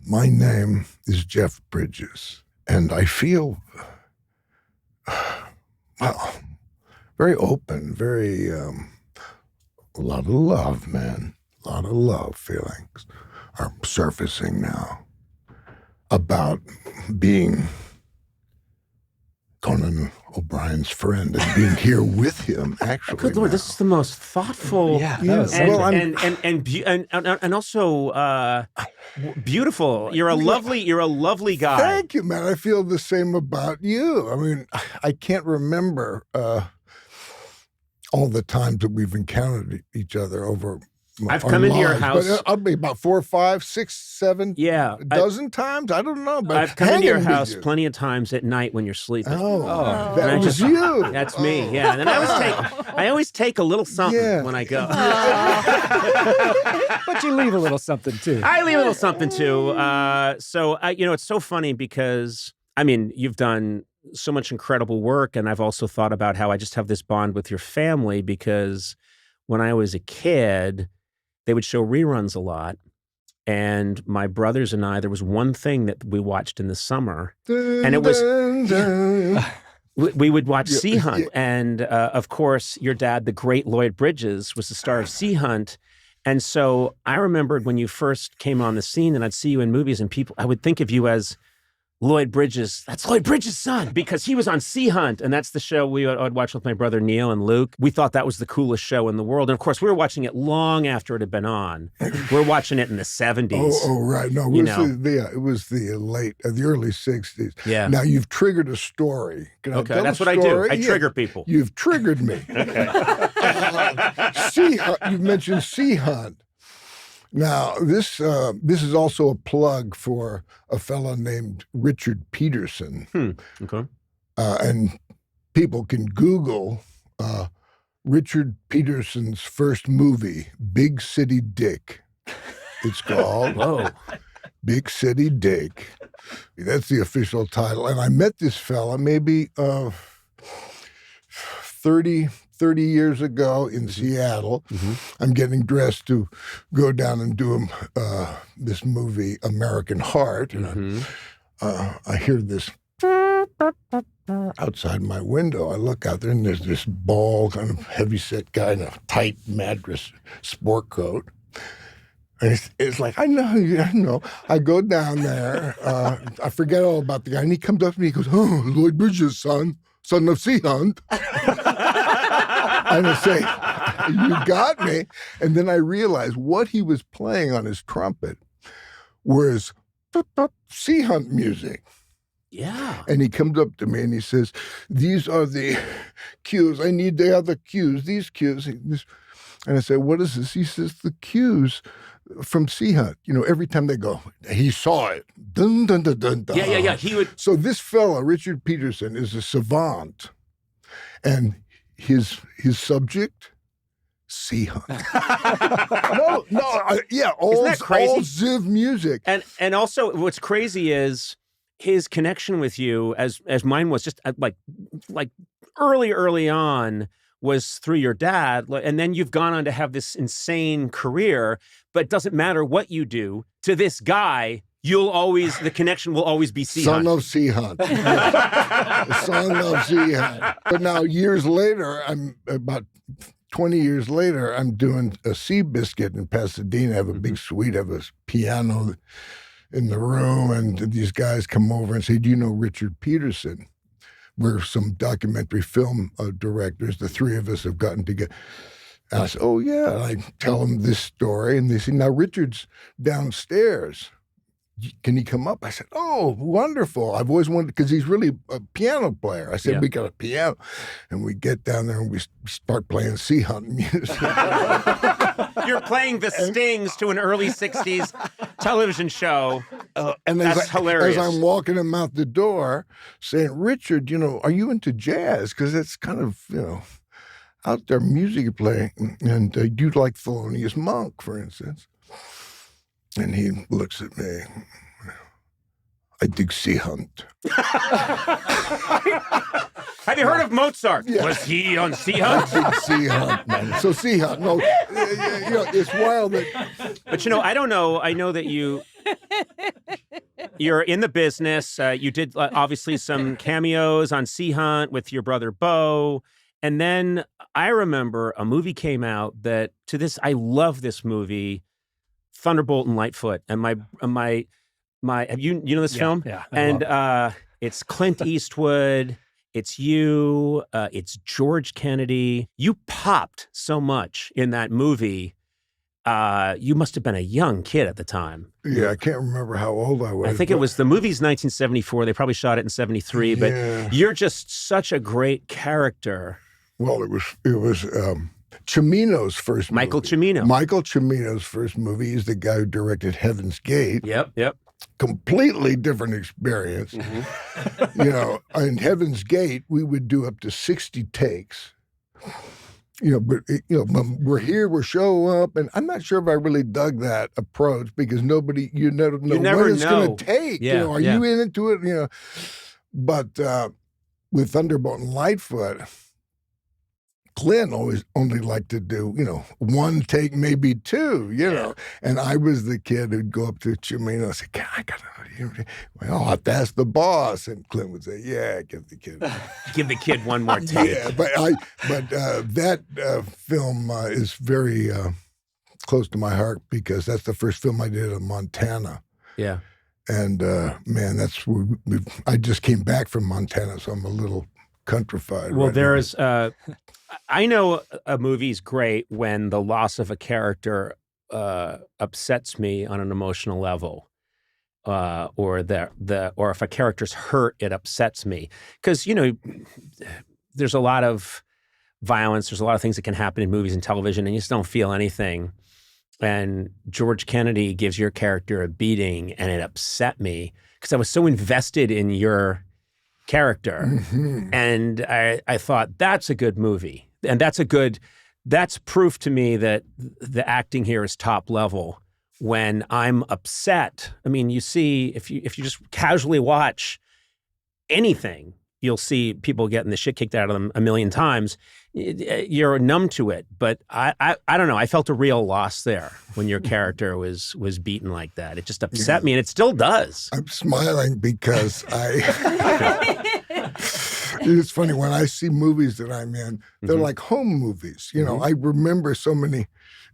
My name is Jeff Bridges, and I feel, well, very open, very, a lot of love, man. A lot of love feelings are surfacing now about being Conan O'Brien's friend and being here with him. Actually, good Lord, now. this is the most thoughtful, and also beautiful. You're a lovely guy. Thank you, man. I feel the same about you. I mean, I can't remember all the times that we've encountered each other over. I've come into your house. But I'll be about 4, 5, 6, 7, a dozen times. I don't know. But I've come into your house plenty of times at night when you're sleeping. That was you. That's me. Yeah, and then I always take a little something when I go. But you leave a little something too. I leave a little something too. So it's so funny because I mean you've done so much incredible work, and I've also thought about how I just have this bond with your family because when I was a kid, they would show reruns a lot. And my brothers and I, there was one thing that we watched in the summer. And it was, we would watch Sea Hunt. And of course, your dad, the great Lloyd Bridges, was the star of Sea Hunt. And so I remembered when you first came on the scene and I'd see you in movies and I would think of you as Lloyd Bridges, that's Lloyd Bridges' son, because he was on Sea Hunt, and that's the show I'd watch with my brother Neil and Luke. We thought that was the coolest show in the world. And of course, we were watching it long after it had been on. We're watching it in the 70s. Oh, right. No, it was the early 60s. Yeah. Now, you've triggered a story. Okay, that's what I do. I trigger people. You've triggered me. Okay. Sea Hunt. You've mentioned Sea Hunt. Now, this is also a plug for a fellow named Richard Peterson. Okay. And people can Google Richard Peterson's first movie, Big City Dick. It's called. Whoa. Big City Dick. That's the official title. And I met this fella maybe 30 years ago in Seattle. Mm-hmm. I'm getting dressed to go down and do this movie, American Heart. And I hear this outside my window. I look out there and there's this bald, kind of heavyset guy in a tight Madras sport coat. And it's like, I know. I go down there. I forget all about the guy. And he comes up to me. He goes, "Oh, Lloyd Bridges' son of Sea Hunt." And I say, "You got me." And then I realized what he was playing on his trumpet was Sea Hunt music. Yeah. And he comes up to me and he says, "These are the cues. They are the cues, these cues." And I said, "What is this?" He says, "The cues from Sea Hunt. You know, every time they go, he saw it. Dun, dun, dun, dun, dun." Yeah. He would. So this fella, Richard Peterson, is a savant. And his subject, Sea Hunt. Isn't that crazy? All Ziv music. And also, what's crazy is his connection with you, as mine was, just like early on, was through your dad, and then you've gone on to have this insane career. But it doesn't matter what you do to this guy. The connection will always be Sea Hunt. Son of Sea Hunt. Son of Sea Hunt. But now, years later, about 20 years later, I'm doing a Seabiscuit in Pasadena. I have a big suite, I have a piano in the room, and these guys come over and say, "Do you know Richard Peterson?" We're some documentary film directors. The three of us have gotten together. And I said, "Oh, yeah." And I tell them this story, and they say, "Now, Richard's downstairs. Can he come up?" I said, "Oh, wonderful. I've always wanted," because he's really a piano player. I said, "We got a piano." And we get down there and we start playing Sea Hunt music. You're playing the Stings to an early 60s television show. And that's hilarious. As I'm walking him out the door saying, "Richard, are you into jazz? Because it's kind of, out there music you're playing. And do you like Thelonious Monk, for instance?" And he looks at me. "I dig Sea Hunt." Have you heard of Mozart? Yeah. Was he on Sea Hunt? I dig Sea Hunt, man. So Sea Hunt, no, it's wild that. But I don't know. I know that you you're in the business. You did obviously some cameos on Sea Hunt with your brother Bo. And then I remember a movie came out that I love this movie, Thunderbolt and Lightfoot. And my have you know this film? Yeah. And it's Clint Eastwood. It's you. It's George Kennedy. You popped so much in that movie. You must have been a young kid at the time. Yeah, I can't remember how old I was. I think it was, the movie's 1974. They probably shot it in 73, but you're just such a great character. Well, it was Cimino's first movie. Michael Cimino. Michael Cimino's first movie. He's the guy who directed Heaven's Gate. Yep. Completely different experience. Mm-hmm. You know, in Heaven's Gate, we would do up to 60 takes. You know, but we're here, we're show up, and I'm not sure if I really dug that approach because you never know what it's going to take. Yeah, you know, are you into it? You know, but with Thunderbolt and Lightfoot, Clint always only liked to do, one take, maybe two, know. And I was the kid who'd go up to Cimino and say, I got to, I'll have to ask the boss. And Clint would say, yeah, give the kid one more take. Yeah, but that film is very close to my heart because that's the first film I did in Montana. Yeah. And man, I just came back from Montana, so I'm a little countrified. Well, right there's, I know a movie's great when the loss of a character upsets me on an emotional level, or if a character's hurt, it upsets me because there's a lot of violence, there's a lot of things that can happen in movies and television, and you just don't feel anything. And George Kennedy gives your character a beating, and it upset me because I was so invested in your character. Mm-hmm. And I thought, that's a good movie. And that's proof to me that the acting here is top level. When I'm upset, I mean, you see, if you just casually watch anything, you'll see people getting the shit kicked out of them a million times. You're numb to it. But I don't know. I felt a real loss there when your character was beaten like that. It just upset me, and it still does. I'm smiling because it's funny when I see movies that I'm in, they're like home movies. I remember so many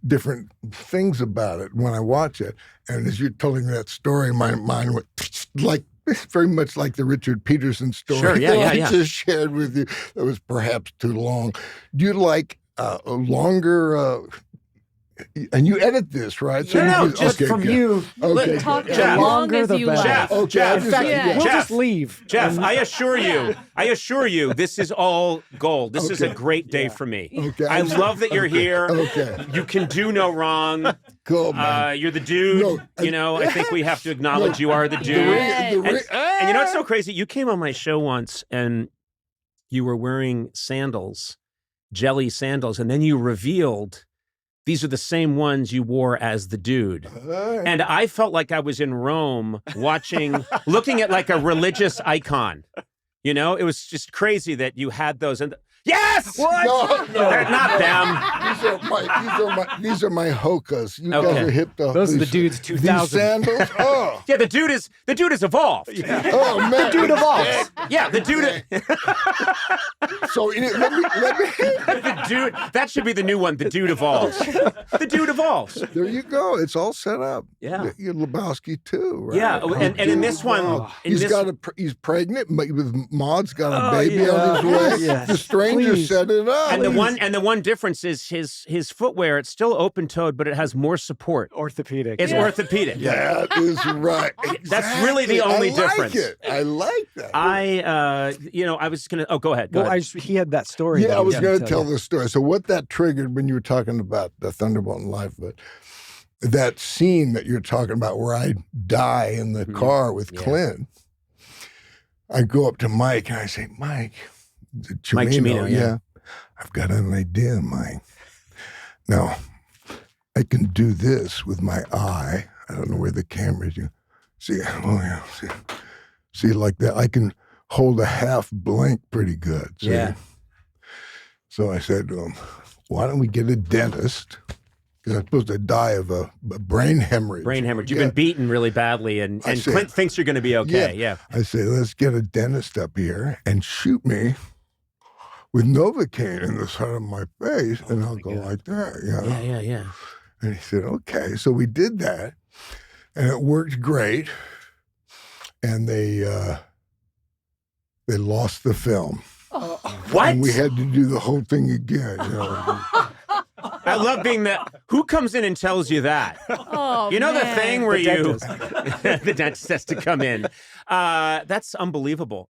different things about it when I watch it. And as you're telling that story, my mind went like very much like the Richard Peterson story I just shared with you. That was perhaps too long. Do you like a longer? And you edit this, right? So just from you. Okay. Talk Jeff. as long Longer as the you better. like. Jeff, Okay. In fact, we'll just leave. Jeff, I assure you, this is all gold. This is a great day for me. Okay. I love that you're here. Okay. You can do no wrong. Cool, man. You're the dude. I think we have to acknowledge you are the dude. And you know what's so crazy? You came on my show once and you were wearing sandals, jelly sandals, and then you revealed these are the same ones you wore as the dude. And I felt like I was in Rome looking at like a religious icon. It was just crazy that you had those. And yes! What? No. They're not them. These are my hokas. You Okay. guys are hip to Those are the these- dudes These 2000. sandals? Oh. Yeah, the dude is evolved. Oh, man. The dude evolves. Yeah, the dude. So let me. The dude. That should be the new one. The dude evolves. The dude evolves. There you go. It's all set up. Yeah. You're Lebowski too, right? Yeah, and in this one, he's pregnant, but with Maud's got a Oh, baby yeah. on his way. Yes. The stranger Please. set it up. And the one difference is his footwear. It's still open toed, but it has more support. Orthopedic. It's orthopedic. That is right. That's really the only difference. I like that. I was gonna. Oh, go ahead. Go Well, ahead. he had that story. Yeah, that I he was was going gonna to tell the story. So what that triggered when you were talking about the Thunderbolt and Life, but that scene that you're talking about where I die in the car with Clint, I go up to Mike and I say, Mike Cimino, yeah. I've got an idea, Mike. Now, I can do this with my eye. I don't know where the camera is. You see, see like that. I can hold a half blink pretty good. See? Yeah. So I said to him, why don't we get a dentist because I'm supposed to die of a brain hemorrhage. Brain hemorrhage. You've been beaten really badly, and I said- Clint thinks you're going to be okay. Yeah. I say, let's get a dentist up here and shoot me with Novocaine in the side of my face, and I'll go like that. You know? Yeah. And he said, okay. So we did that, and it worked great. And they lost the film. What? And we had to do the whole thing again. You know? I love being the. Who comes in and tells you that? Oh, You know the man. thing where The you dentist. the dentist has to come in. That's unbelievable.